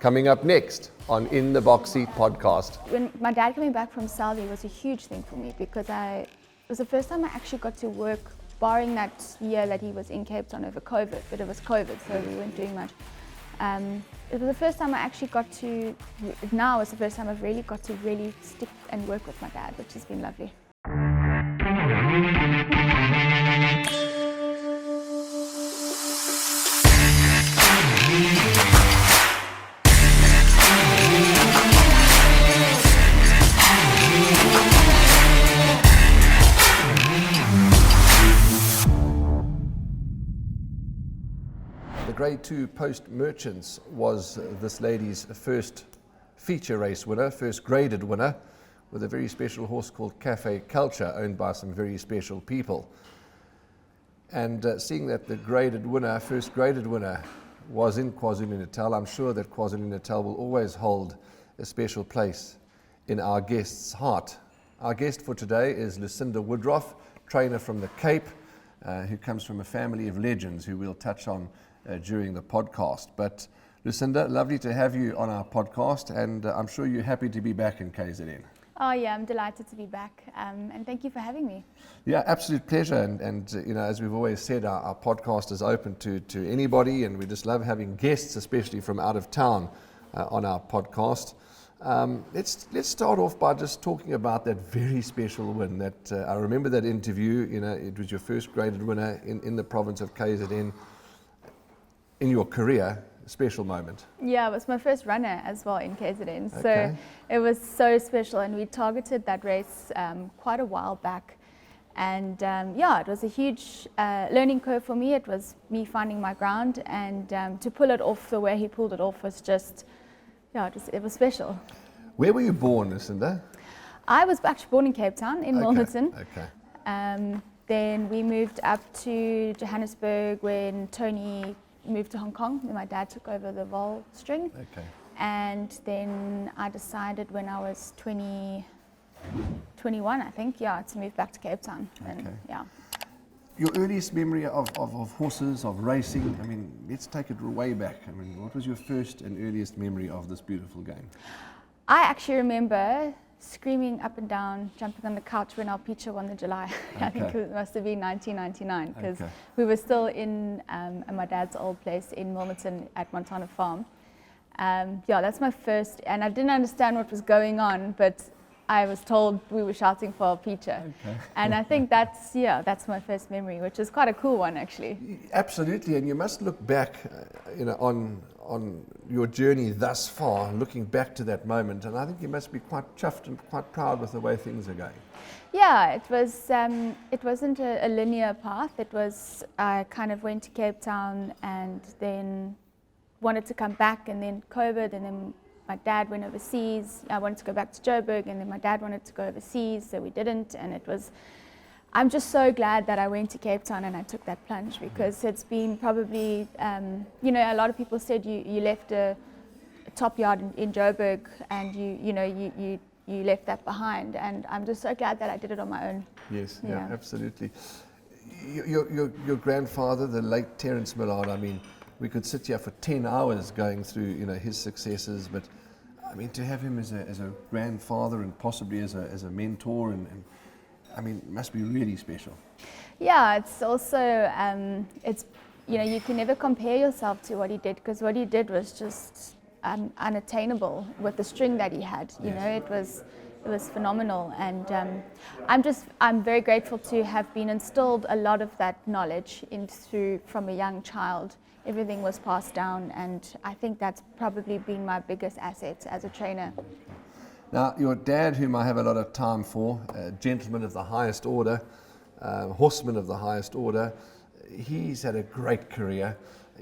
Coming up next on In the Boxy podcast. When my dad coming back from Saudi was a huge thing for me because it was the first time I actually got to work, barring that year that he was in Cape Town over COVID, but it was COVID, so we weren't doing much. It was the first time I actually got to, now is the first time I've really got to really stick and work with my dad, which has been lovely. The Grade 2 Post Merchants was this lady's first feature race winner, first graded winner, with a very special horse called Cafe Culture, owned by some very special people. And seeing that the graded winner, first graded winner, was in KwaZulu-Natal, I'm sure that KwaZulu-Natal will always hold a special place in our guest's heart. Our guest for today is Lucinda Woodruff, trainer from the Cape, who comes from a family of legends who we'll touch on during the podcast. But Lucinda, lovely to have you on our podcast, and I'm sure you're happy to be back in KZN. Oh yeah, I'm delighted to be back, and thank you for having me. Yeah, absolute pleasure, and you know, as we've always said, our podcast is open to anybody, and we just love having guests, especially from out of town, on our podcast. Let's start off by just talking about that very special win. That I remember that interview. You know, it was your first graded winner in the province of KZN. In your career, a special moment. Yeah, it was my first runner as well in KZN, Okay. so it was so special, and we targeted that race quite a while back, and yeah, it was a huge learning curve for me. It was me finding my ground, and to pull it off the way he pulled it off was just, yeah, it was special. Where were you born, Lucinda? I was actually born in Cape Town, in Milnerton. Okay. Then we moved up to Johannesburg when Tony moved to Hong Kong, and my dad took over the vol string. Okay. And then I decided when I was 21, I think, yeah, to move back to Cape Town. And, Okay. yeah. Your earliest memory of horses, of racing, I mean, let's take it way back. I mean, what was your first and earliest memory of this beautiful game? I actually remember screaming up and down, jumping on the couch when our Peacher won the July. I think it must have been 1999, because we were still in my dad's old place in Milnerton at Montana Farm. Yeah, that's my first, and I didn't understand what was going on, but I was told we were shouting for our Peacher. Okay. And I think that's my first memory, which is quite a cool one, actually. Absolutely, and you must look back, you know, on your journey thus far, looking back to that moment, and I think you must be quite chuffed and quite proud with the way things are going. Yeah, it was. It wasn't a linear path. It was. I kind of went to Cape Town and then wanted to come back, and then COVID, and then my dad went overseas. I wanted to go back to Joburg, and then my dad wanted to go overseas, so we didn't. And it was. I'm just so glad that I went to Cape Town and I took that plunge, because it's been probably, you know, a lot of people said you left a top yard in Joburg, and you left that behind, and I'm just so glad that I did it on my own. Yes, yeah, absolutely. Your grandfather, the late Terence Millard, I mean, we could sit here for 10 hours going through, you know, his successes, but I mean, to have him as a grandfather and possibly as a mentor, and I mean, it must be really special. Yeah, it's also, it's, you know, you can never compare yourself to what he did, because what he did was just unattainable with the string that he had. You know, it was phenomenal, and I'm very grateful to have been instilled a lot of that knowledge from a young child. Everything was passed down, and I think that's probably been my biggest asset as a trainer. Now, your dad, whom I have a lot of time for, a gentleman of the highest order, horseman of the highest order, he's had a great career.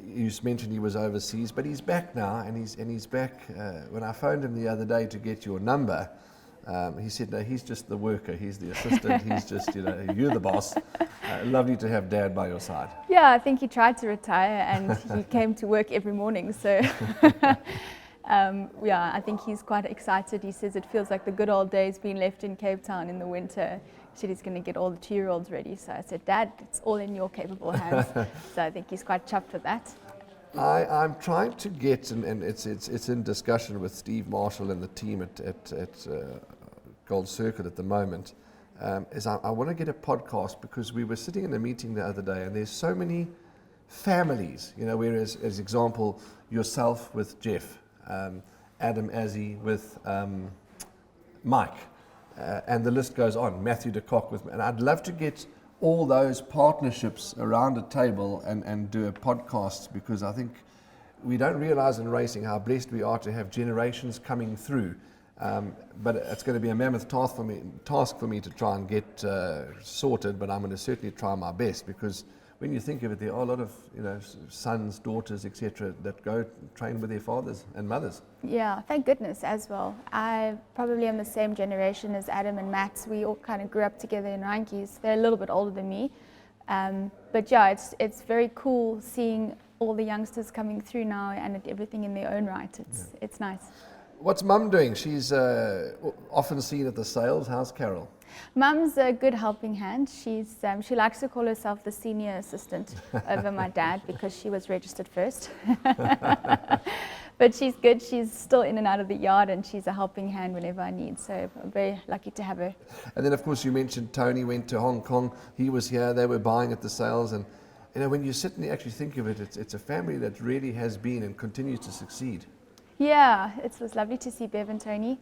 You just mentioned he was overseas, but he's back now, and he's back. When I phoned him the other day to get your number, he said, no, he's just the worker, he's the assistant, he's just, you know, you're the boss. Lovely to have Dad by your side. Yeah, I think he tried to retire, and he came to work every morning, so yeah, I think he's quite excited. He says it feels like the good old days being left in Cape Town in the winter. He said he's going to get all the 2-year-olds ready. So I said, Dad, it's all in your capable hands. So I think he's quite chuffed with that. I'm trying to get, and it's in discussion with Steve Marshall and the team at Gold Circuit at the moment, is I want to get a podcast, because we were sitting in a meeting the other day and there's so many families, whereas, as example, yourself with Jeff, Adam Azzi with Mike, and the list goes on, Matthew de Kock with me, and I'd love to get all those partnerships around a table and do a podcast, because I think we don't realize in racing how blessed we are to have generations coming through. But it's going to be a mammoth task for me to try and get sorted, but I'm going to certainly try my best, because when you think of it, there are a lot of sons, daughters, etc., that go train with their fathers and mothers. Yeah, thank goodness as well. I probably am the same generation as Adam and Matt. We all kind of grew up together in Randkies. They're a little bit older than me. But yeah, it's very cool seeing all the youngsters coming through now and everything in their own right. It's nice. What's Mum doing? She's often seen at the sales. How's Carol? Mum's a good helping hand. She likes to call herself the senior assistant over my dad, because she was registered first. But she's good. She's still in and out of the yard, and she's a helping hand whenever I need. So I'm very lucky to have her. And then, of course, you mentioned Tony went to Hong Kong. He was here. They were buying at the sales. And when you sit and you actually think of it, it's a family that really has been and continues to succeed. Yeah, it was lovely to see Bev and Tony.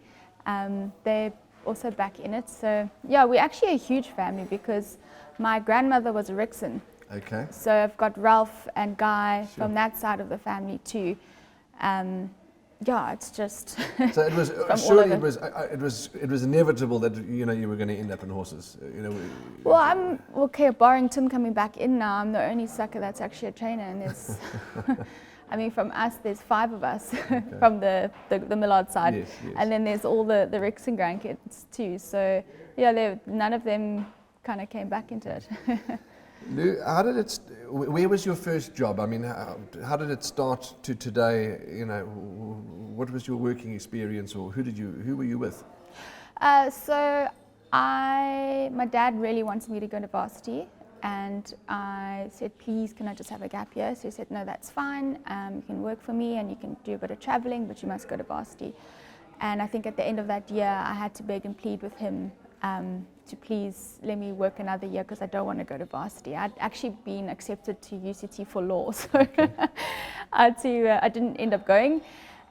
They're also back in it. So yeah, we're actually a huge family, because my grandmother was a Rixon. Okay. So I've got Ralph and Guy from that side of the family too. Yeah, it's just. So it was surely it was inevitable that you were going to end up in horses. Well, I'm okay. Barring Tim coming back in now, I'm the only sucker that's actually a trainer, and there's. I mean, from us, there's 5 of us from the Millard side, yes. And then there's all the Ricks and grandkids too. So yeah, none of them kind of came back into it. Lou, where was your first job? I mean, how did it start to today? What was your working experience, or who were you with? So my dad really wanted me to go to varsity. And I said, please, can I just have a gap year? So he said, no, that's fine. You can work for me and you can do a bit of traveling, but you must go to varsity. And I think at the end of that year, I had to beg and plead with him to please let me work another year, because I don't want to go to varsity. I'd actually been accepted to UCT for law, so okay. I didn't end up going.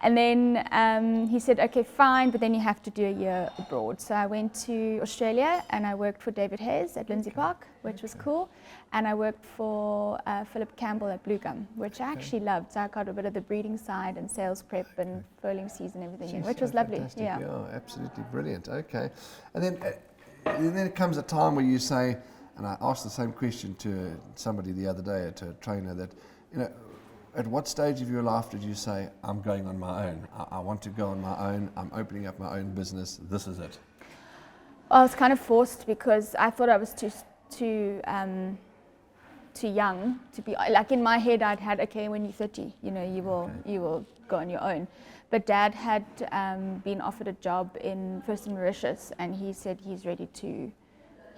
And then he said, okay, fine, but then you have to do a year abroad. So I went to Australia and I worked for David Hayes at Lindsay Park, which was cool. And I worked for Philip Campbell at Blue Gum, which I actually loved. So I got a bit of the breeding side and sales prep and foaling season and everything, which was lovely. Fantastic. Yeah, absolutely brilliant. Okay. And then it comes a time where you say, and I asked the same question to somebody the other day, to a trainer, that, at what stage of your life did you say, I'm going on my own? I want to go on my own. I'm opening up my own business. This is it. Well, I was kind of forced, because I thought I was too young to be, like, in my head I'd had, okay, when you're 30, you will go on your own. But Dad had been offered a job first in Mauritius, and he said he's ready to.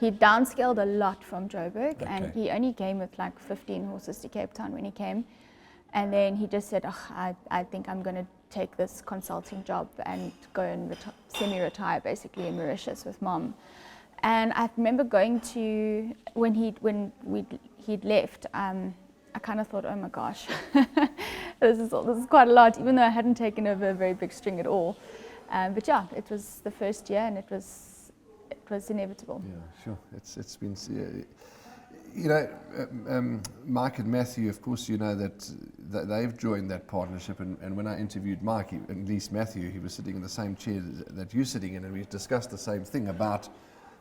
He downscaled a lot from Joburg, and he only came with like 15 horses to Cape Town when he came. And then he just said, I think I'm going to take this consulting job and go and semi-retire basically in Mauritius with Mom. And I remember going to, when he'd left, I kind of thought, oh my gosh, this is quite a lot, even though I hadn't taken over a very big string at all. But yeah, it was the first year, and it was inevitable. Yeah, sure. It's been. Mike and Matthew, of course, that they've joined that partnership. And when I interviewed Mike, at least Matthew, he was sitting in the same chair that you're sitting in, and we discussed the same thing about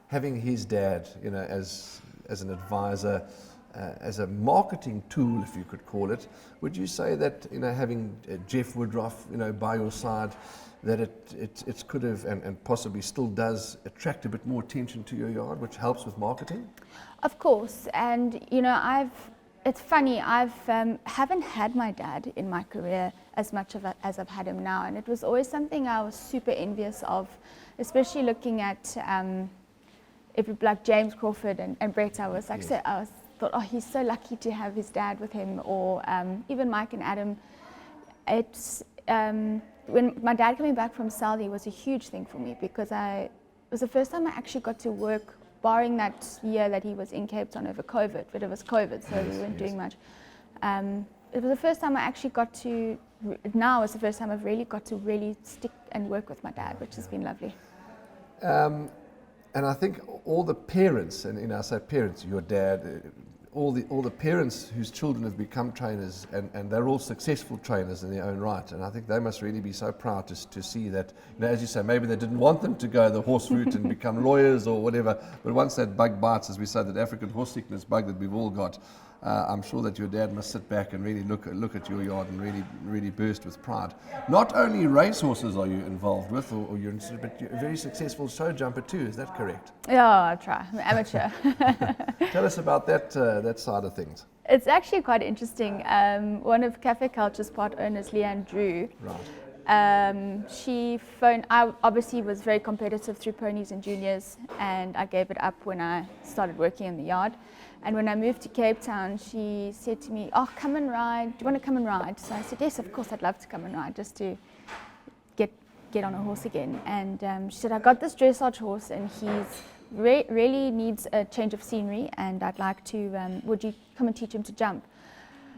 having his dad, as an advisor, as a marketing tool, if you could call it. Would you say that having Jeff Woodruff, by your side, that it could have and possibly still does attract a bit more attention to your yard, which helps with marketing? Of course, and it's funny, haven't had my dad in my career as much as I've had him now, and it was always something I was super envious of, especially looking at like James Crawford and Brett. I was like, yes. I was thought, oh, he's so lucky to have his dad with him, or even Mike and Adam. It's when my dad coming back from Saudi was a huge thing for me, because it was the first time I actually got to work, barring that year that he was in Cape Town over COVID, but it was COVID, so we weren't doing much. It was the first time I actually got to, now is the first time I've really got to really stick and work with my dad, which has been lovely. And I think all the parents, and I say parents, your dad, all the parents whose children have become trainers, and they're all successful trainers in their own right, and I think they must really be so proud to see that, as you say, maybe they didn't want them to go the horse route and become lawyers or whatever, but once that bug bites, as we say, that African horse sickness bug that we've all got, I'm sure that your dad must sit back and really look at your yard and really burst with pride. Not only racehorses are you involved with, or you're but you're a very successful show jumper too. Is that correct? Yeah, I try. I'm an amateur. Tell us about that side of things. It's actually quite interesting. One of Cafe Culture's part owners, Leanne Drew. Right. She phoned. I obviously was very competitive through ponies and juniors, and I gave it up when I started working in the yard. And when I moved to Cape Town, she said to me, "Oh, come and ride. Do you want to come and ride?" So I said, "Yes, of course, I'd love to come and ride, just to get on a horse again." And she said, "I got this dressage horse, and he's really needs a change of scenery, and I'd like to. Would you come and teach him to jump?"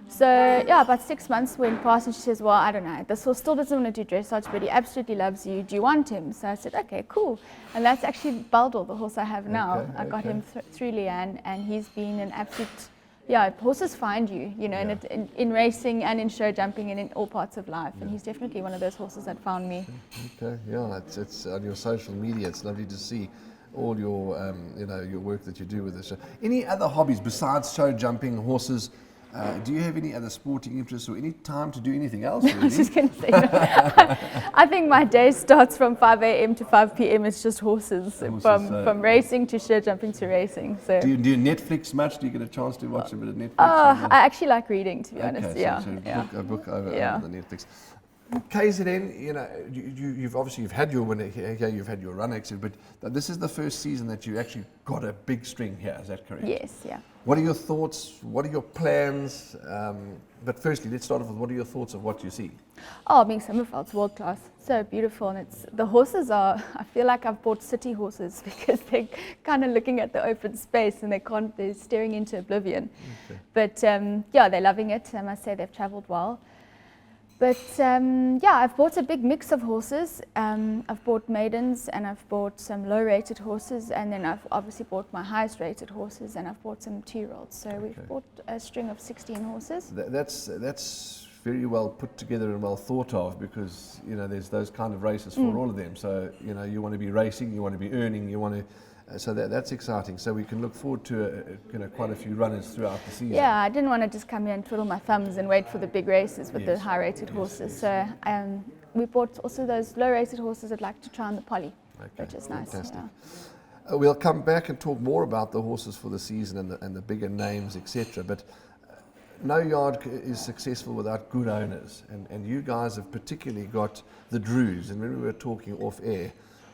So yeah, about 6 months went past, and she says, "Well, I don't know. This horse still doesn't want to do dressage, but he absolutely loves you. Do you want him?" So I said, "Okay, cool." And that's actually Baldor, the horse I have now. Okay, I got him through Leanne, and he's been an absolute. Yeah, horses find you, and in racing and in show jumping and in all parts of life. And he's definitely one of those horses that found me. Okay, yeah, it's on your social media. It's lovely to see all your your work that you do with the show. Any other hobbies besides show jumping, horses? Do you have any other sporting interests or any time to do anything else? Really? I was just going to say, I think my day starts from 5 a.m. to 5 p.m. It's just horses, from racing to show jumping to racing. So do you Netflix much? Do you get a chance to watch a bit of Netflix? I actually like reading, to be honest. So a book over the Netflix. KZN, you've had your winner here, you've had your run exit, but this is the first season that you actually got a big string here. Is that correct? Yes, yeah. What are your thoughts? What are your plans? But firstly, let's start off with what are your thoughts of what you see? Oh, being Sommerveld's world class, so beautiful, and the horses are. I feel like I've bought city horses because they're kind of looking at the open space and they're staring into oblivion. Okay. But they're loving it. I must say they've travelled well. But I've bought a big mix of horses. I've bought maidens, and I've bought some low-rated horses, and then I've obviously bought my highest-rated horses, and I've bought some 2-year-olds. So we've bought a string of 16 horses. That's very well put together and well thought of, because there's those kind of races for all of them. So you want to be racing, you want to be earning, you want to. So that's exciting. So we can look forward to quite a few runners throughout the season. Yeah, I didn't want to just come here and twiddle my thumbs and wait for the big races with the high-rated horses. So we bought also those low-rated horses I'd like to try on the poly, which is nice. Fantastic. Yeah. We'll come back and talk more about the horses for the season and the bigger names, etc. But no yard is successful without good owners, and you guys have particularly got the Drews. And when we were talking off air,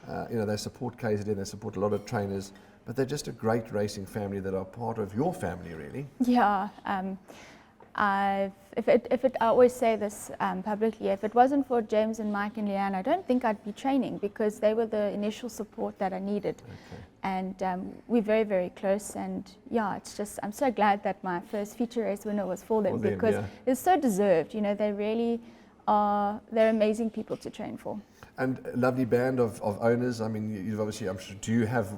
they support KZN, they support a lot of trainers, but they're just a great racing family that are part of your family, really. Yeah, I always say this publicly, if it wasn't for James and Mike and Leanne, I don't think I'd be training, because they were the initial support that I needed. Okay. And we're very, very close, and it's just, I'm so glad that my first feature race winner was for them, because it's so deserved. They really are, they're amazing people to train for. And a lovely band of owners. I mean, you've obviously, I'm sure, do you have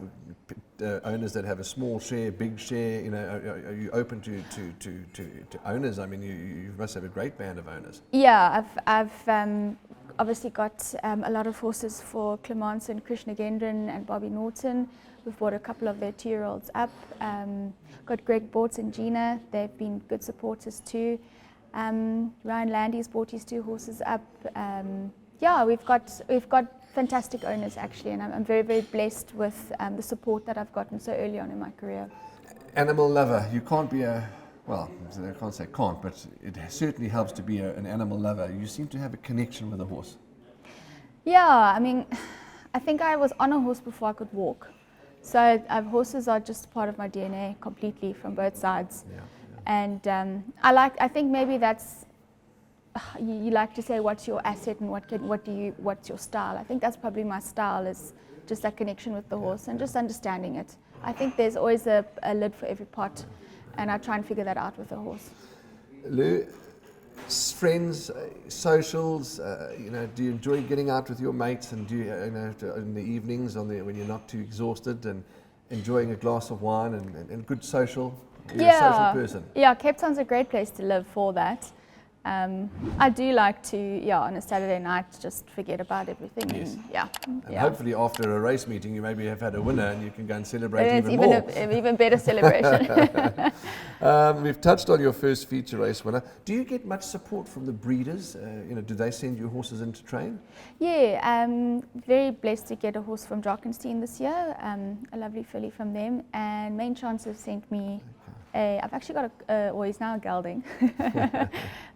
owners that have a small share, big share? Are you open to owners? I mean, you must have a great band of owners. Yeah, I've obviously got a lot of horses for Clemence and Krishna Gendron and Bobby Norton. We've brought a couple of their 2-year-olds up. Got Greg Bortz and Gina. They've been good supporters too. Ryan Landy's brought his 2 horses up. We've got fantastic owners actually, and I'm very, very blessed with the support that I've gotten so early on in my career. Animal lover, you can't be I can't say can't, but it certainly helps to be an animal lover. You seem to have a connection with a horse. Yeah, I mean, I think I was on a horse before I could walk. So horses are just part of my DNA completely from both sides. Yeah. And I think maybe that's, you like to say what's your asset and what's your style. I think that's probably my style, is just that connection with the horse and just understanding it. I think there's always a lid for every pot, and I try and figure that out with the horse. Lou, friends, socials, do you enjoy getting out with your mates, and do you, in the evenings when you're not too exhausted, and enjoying a glass of wine and good social? You're a social person. Yeah, Cape Town's a great place to live for that. I do like to, on a Saturday night, just forget about everything. Yes. And hopefully after a race meeting, you maybe have had a winner and you can go and celebrate it's even more. An even better celebration. We've touched on your first feature race winner. Do you get much support from the breeders? Do they send you horses in to train? Yeah, very blessed to get a horse from Drakenstein this year, a lovely filly from them. And Main Chance have sent me I've actually got he's now a gelding,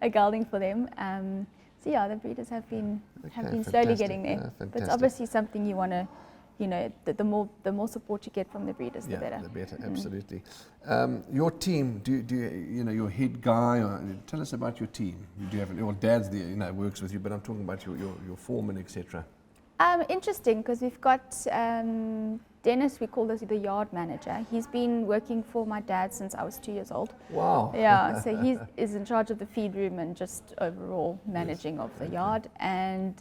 a gelding for them. So the breeders have been slowly getting there. But it's obviously something you want to, the more support you get from the breeders, the better. The better, absolutely. Your team, do you your head guy? Tell us about your team. Do you have your dad's there, works with you, but I'm talking about your foreman, etc. Interesting, because we've got Dennis, we call this the yard manager. He's been working for my dad since I was 2 years old. Wow. Yeah, so he is in charge of the feed room and just overall managing of the yard. And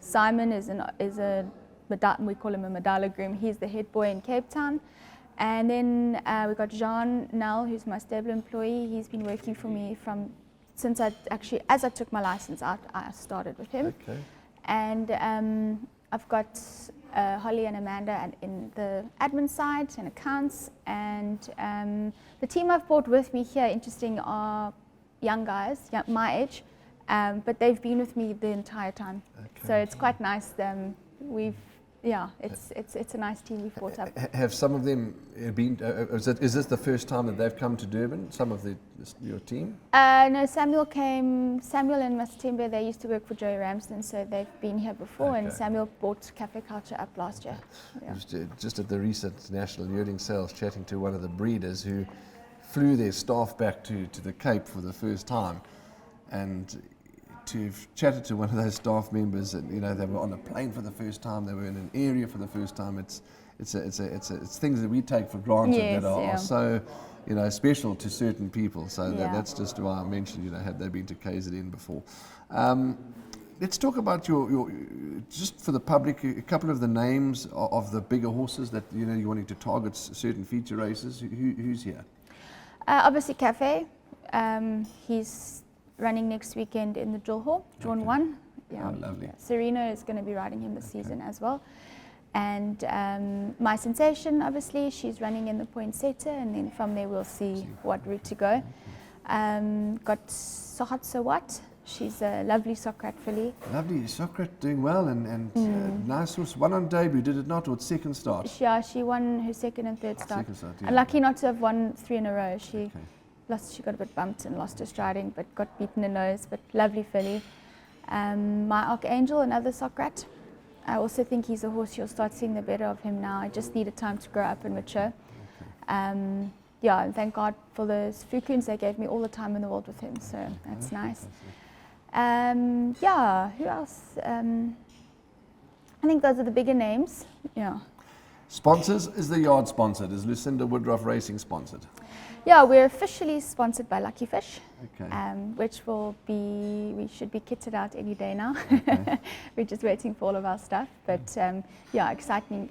Simon is we call him a Madala groom. He's the head boy in Cape Town. And then we've got Jean Nell, who's my stable employee. He's been working for me since as I took my license out, I started with him. Okay. And I've got Holly and Amanda in the admin side and accounts, and the team I've brought with me here, interesting, are young guys, my age, but they've been with me the entire time. Okay. So it's quite nice. It's a nice team we've brought up. Have some of them been? Is this the first time that they've come to Durban? Some of your team? No, Samuel and Mastembe, they used to work for Joey Ramsden, so they've been here before. Okay. And Samuel brought Cafe Culture up last year. Yeah. Just at the recent National Yearling Sales, chatting to one of the breeders who flew their staff back to the Cape for the first time, and to chatted to one of those staff members, and they were on a plane for the first time, they were in an area for the first time. It's things that we take for granted that are so special to certain people. So that's just why I mentioned had they been to KZN before. Let's talk about your just for the public, a couple of the names of the bigger horses that you're wanting to target certain feature races. Who's here? Obviously Cafe. He's running next weekend in the Drill Hall, Drawn 1. Yeah. Oh, lovely. Serena is going to be riding him this season as well. And My Sensation, obviously, she's running in the Poinsettia, and then from there we'll see what route to go. Got Sohat Sawat. She's a lovely Socrat filly. Lovely Socrat, doing well, and nice horse. One on debut, did it not, or second start? Yeah, she won her second and third start. Second start, yeah. And lucky not to have won 3 in a row. She got a bit bumped and lost her striding, but got beaten in nose, but lovely filly. My Archangel, another Socrat. I also think he's a horse you'll start seeing the better of him now. I just needed time to grow up and mature. And thank God for those Fukuns. They gave me all the time in the world with him, so that's nice. Who else? I think those are the bigger names. Yeah. Sponsors, is the yard sponsored? Is Lucinda Woodruff Racing sponsored? Yeah, we're officially sponsored by Lucky Fish, which we should be kitted out any day now. Okay. We're just waiting for all of our stuff, but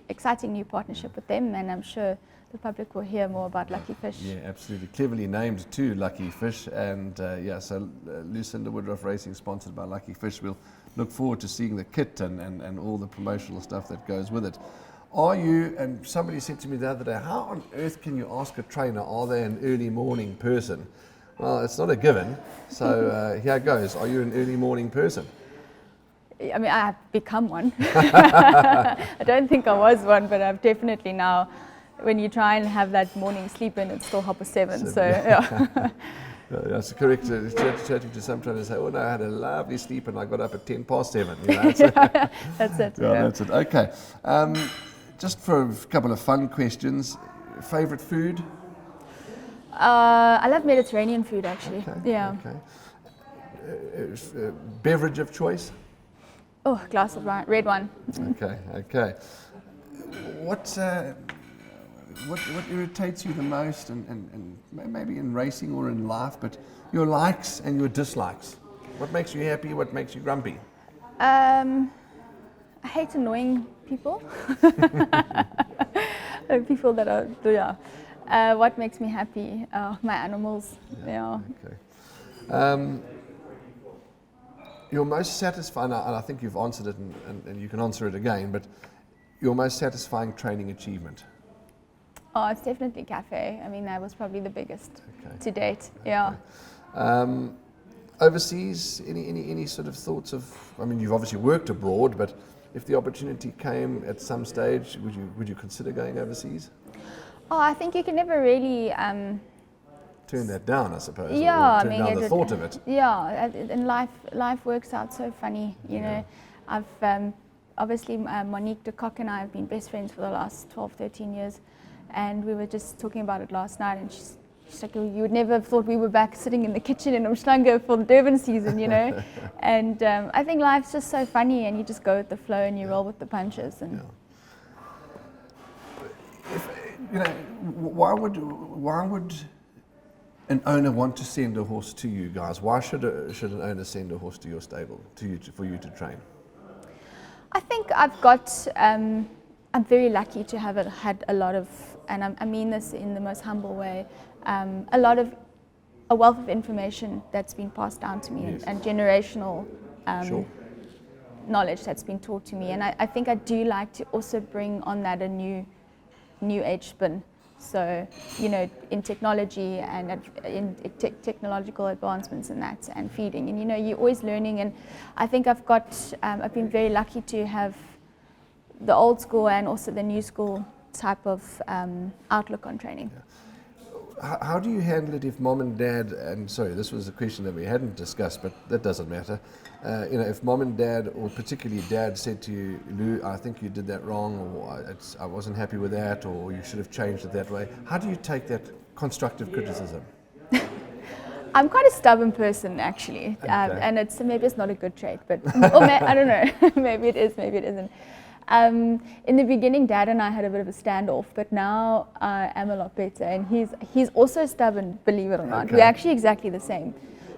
exciting new partnership with them, and I'm sure the public will hear more about Lucky Fish. Yeah, absolutely. Cleverly named too, Lucky Fish, and so Lucinda Woodruff Racing sponsored by Lucky Fish. We'll look forward to seeing the kit and all the promotional stuff that goes with it. Are you, and somebody said to me the other day, how on earth can you ask a trainer, are they an early morning person? Well, it's not a given, so here goes. Are you an early morning person? I mean, I have become one. I don't think I was one, but I've definitely now, when you try and have that morning sleep in, it's still 7:30, so yeah. That's correct. Chatting to some trainers, say, "Oh no, I had a lovely sleep and I got up at 7:10." That's it. That's it. Okay. Just for a couple of fun questions, favourite food? I love Mediterranean food, actually. Okay, Yeah. okay. Beverage of choice? Oh, glass of red wine. Okay, okay. What irritates you the most, and maybe in racing or in life, but your likes and your dislikes? What makes you happy? What makes you grumpy? I hate annoying people. People that are, yeah. What makes me happy? My animals. Yeah. Okay. Your most satisfying, and I think you've answered it, and you can answer it again, but your most satisfying training achievement? Oh, it's definitely cafe. I mean, that was probably the biggest Okay. to date. Yeah. Overseas, any sort of thoughts of? I mean, you've obviously worked abroad, but if the opportunity came at some stage, would you consider going overseas? Oh, I think you can never really. Turn that down, I suppose. Yeah, or I turn mean, down the thought of it. Yeah, and life works out so funny, you know. I've obviously Monique de Kock and I have been best friends for the last 12, 13 years, and we were just talking about it last night, and she's like, you would never have thought we were back sitting in the kitchen in Umhlanga for the Durban season, you know. And I think life's just so funny, and you just go with the flow and you roll with the punches. And if, you know, why would an owner want to send a horse to you guys? Why should an owner send a horse to your stable for you to train? I think I've got. I'm very lucky to have had a lot of, and I mean this in the most humble way, a wealth of information that's been passed down to me, Yes. and generational Sure. knowledge that's been taught to me. And I think I do like to also bring on that a new age spin. So, you know, in technology and in technological advancements and that, and feeding, and you know, you're always learning. And I think I've been very lucky to have the old school and also the new school type of outlook on training. Yeah. How do you handle it if mom and dad, and sorry, this was a question that we hadn't discussed, but that doesn't matter. You know, if mom and dad, or particularly dad, said to you, Lou, I think you did that wrong, or I wasn't happy with that, or you should have changed it that way. How do you take that constructive criticism? I'm quite a stubborn person, actually, Okay. and maybe it's not a good trait, but I don't know. Maybe it is, maybe it isn't. In the beginning, Dad and I had a bit of a standoff, but now I am a lot better, and he's also stubborn, believe it or not. Okay. We're actually exactly the same.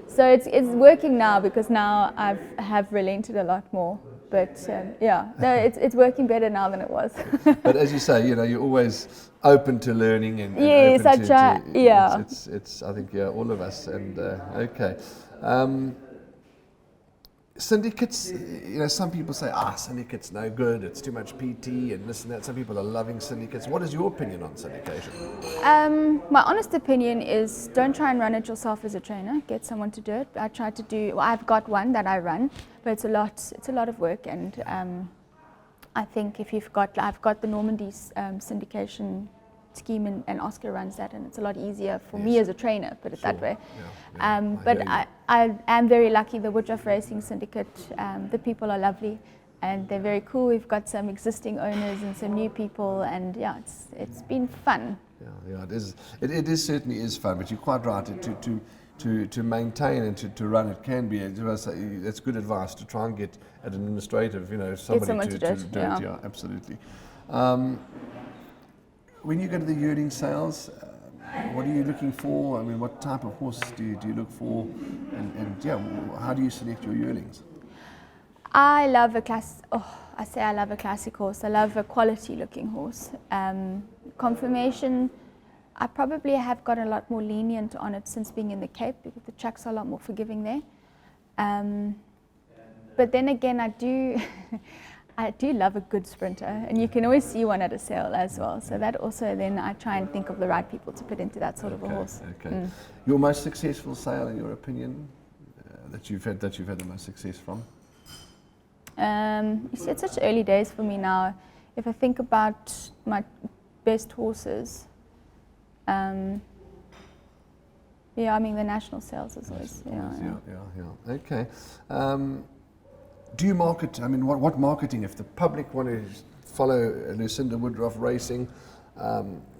So it's working now, because now I have relented a lot more. But yeah, no, it's working better now than it was. But as you say, you know, you're always open to learning and Yes, open I try. Yeah. It's I think all of us. And okay. Syndicates, you know, some people say, syndicates no good, it's too much PT and this and that. Some people are loving syndicates. What is your opinion on syndication? My honest opinion is, don't try and run it yourself as a trainer. Get someone to do it. I try to do. Well, I've got one that I run, but it's a lot of work. And I think if I've got the Normandy syndication scheme, and Oscar runs that, and it's a lot easier for me as a trainer, put it that way. But I am very lucky. The Woodruff Racing Syndicate, the people are lovely, and they're very cool. We've got some existing owners and some new people, and yeah, it's been fun. Yeah, it is. It is certainly is fun. But you're quite right. To maintain and to run it can be. That's good advice, to try and get an administrative, you know, somebody to do it. Yeah, absolutely. When you go to the yearling sales, what are you looking for? I mean, what type of horse do you look for? And yeah, how do you select your yearlings? I love a classic horse. I love a quality looking horse. Conformation, I probably have got a lot more lenient on it since being in the Cape, because the tracks are a lot more forgiving there. But then again, I do love a good sprinter, and you can always see one at a sale as well. So that also, then I try and think of the right people to put into that sort of a horse. Okay. Your most successful sale, in your opinion, that you've had the most success from? You see, it's such early days for me now. If I think about my best horses, yeah, I mean, the national sales is always, yeah. Okay. Do you market? I mean, what marketing? If the public want to follow Lucinda Woodruff Racing.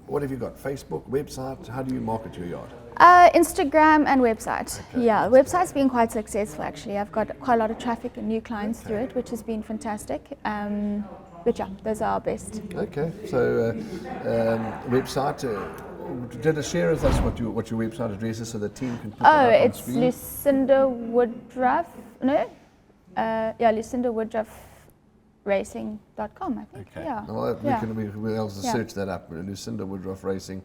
What have you got? Facebook, website? How do you market your yard? Instagram and website. Okay, Yeah, website's been quite successful actually. I've got quite a lot of traffic and new clients through it, which has been fantastic. But yeah, those are our best. Okay, so website. Did you share with us what your website address is so the team can put that up on It's screen? Lucinda Woodruff. No, Lucinda Woodruff Racing.com, I think. Okay. Yeah. Well, we'll be able to Yeah. search that up. Lucinda Woodruff Racing.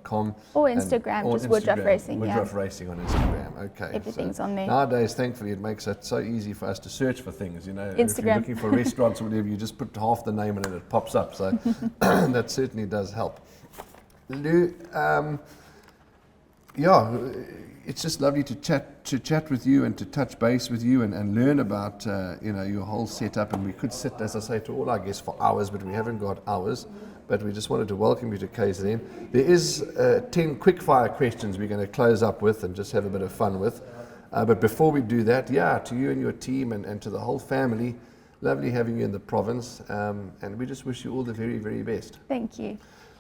.com Or Instagram, just Woodruff Racing. Woodruff Racing on Instagram. Okay. Everything's on there. Nowadays, thankfully, it makes it so easy for us to search for things. You know, if you're Instagram. looking for restaurants or whatever, you just put half the name in and it pops up. So that certainly does help. Lou, it's just lovely to chat with you and to touch base with you and learn about your whole setup. And we could sit, as I say, to all our guests for hours, but we haven't got hours. But we just wanted to welcome you to KZN. There is 10 quickfire questions we're going to close up with and just have a bit of fun with. But before we do that, to you and your team and to the whole family, lovely having you in the province. And we just wish you all the very, very best. Thank you.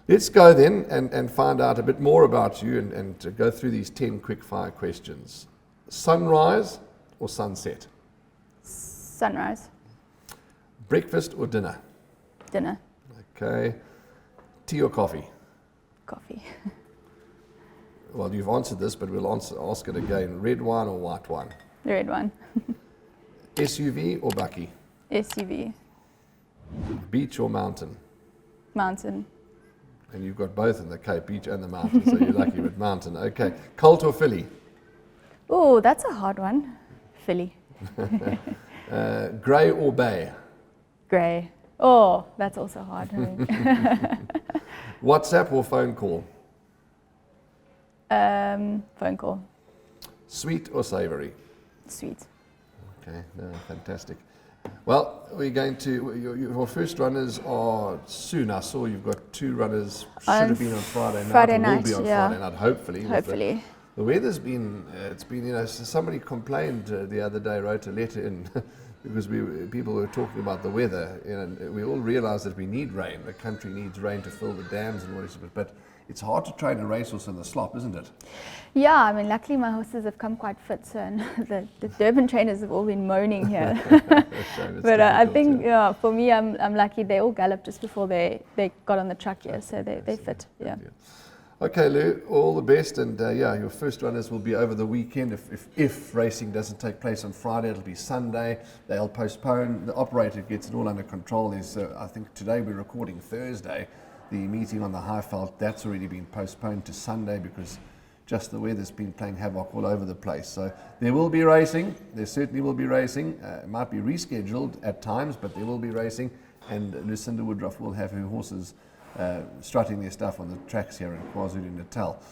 Let's go then and find out a bit more about you and to go through these 10 quickfire questions. Sunrise or sunset? Sunrise. Breakfast or dinner? Dinner. Okay. Tea or coffee? Coffee. Well, you've answered this, but we'll ask it again. Red wine or white wine? The red one. SUV or bakkie? SUV. Beach or mountain? Mountain. And you've got both in the Cape, beach and the mountain, so you're lucky with mountain. Okay. Colt or filly? Oh, that's a hard one. Philly. Grey or bay? Grey. Oh, that's also hard. WhatsApp or phone call? Phone call. Sweet or savoury? Sweet. Okay, no, fantastic. Well, we're going to, your first runners are soon. I saw you've got 2 runners, should have been on Friday night. Friday or night, will be on yeah. Friday night, hopefully. Hopefully. The weather's been, it's been, somebody complained the other day, wrote a letter in, because people were talking about the weather, and we all realize that we need rain. The country needs rain to fill the dams and what is it, but it's hard to train a racehorse in the slop, isn't it? Yeah, I mean, luckily my horses have come quite fit, so and the Durban trainers have all been moaning here. But I think, for me, I'm lucky. They all galloped just before they got on the truck here, so they fit. Yeah. Okay, Lou, all the best, and your first runners will be over the weekend. If racing doesn't take place on Friday, it'll be Sunday. They'll postpone. The operator gets it all under control. I think today we're recording Thursday. The meeting on the Highveld, that's already been postponed to Sunday because just the weather's been playing havoc all over the place. So there will be racing. There certainly will be racing. It might be rescheduled at times, but there will be racing. And Lucinda Woodruff will have her horses strutting their stuff on the tracks here in KwaZulu-Natal.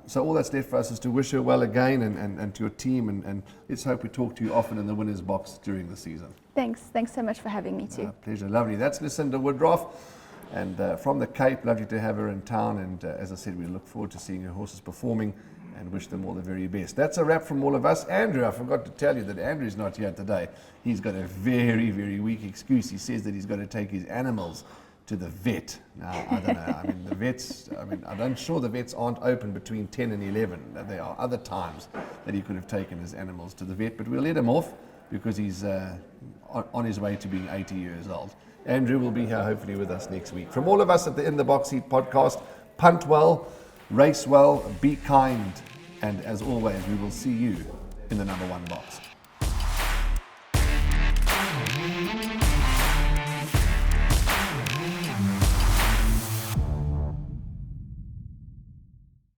So all that's left for us is to wish her well again and to your team, and let's hope we talk to you often in the winner's box during the season. Thanks so much for having me too. Pleasure, lovely. That's Lucinda Woodruff, and from the Cape, lovely to have her in town, and as I said, we look forward to seeing her horses performing and wish them all the very best. That's a wrap from all of us. Andrew, I forgot to tell you that Andrew's not here today. He's got a very, very weak excuse. He says that he's got to take his animals to the vet. Now, I don't know. I mean, the vets, I'm sure the vets aren't open between 10 and 11. There are other times that he could have taken his animals to the vet, but we'll let him off because he's on his way to being 80 years old. Andrew will be here hopefully with us next week. From all of us at the In the Box Seat podcast, punt well, race well, be kind, and as always, we will see you in the number 1 box.